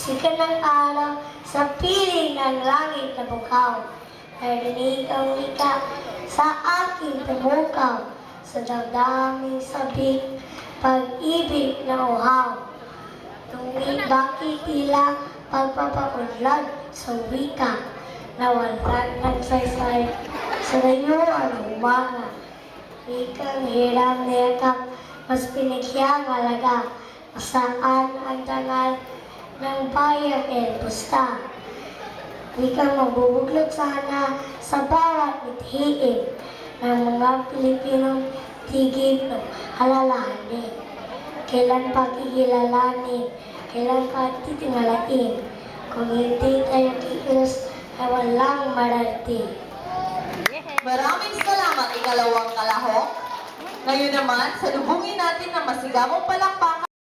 Sikat ng araw sa piling ng langit na bukaw. Narinig ang wika sa aking pumukaw. Sa damdaming sabik, pag-ibig na uhaw. Ngunit bakit tila pagpapaunlad sa wika na walang nagsaysay sa dayuan ng umaga. Wikang hiram na yakap, mas pinigyang alaga, saan ang dangal ng bayang El Busta. Wikang mabubuglot sana sa bawat mithiin ng mga Pilipinong tigib ng alalahanin. Kailan pa kikilalanin, kailan pa titingalain, kung hindi tayo kikilos ay walang mararating. Maraming salamat, ikalawang kalahok. Ngayon naman, salubungin natin ng masigabong palakpak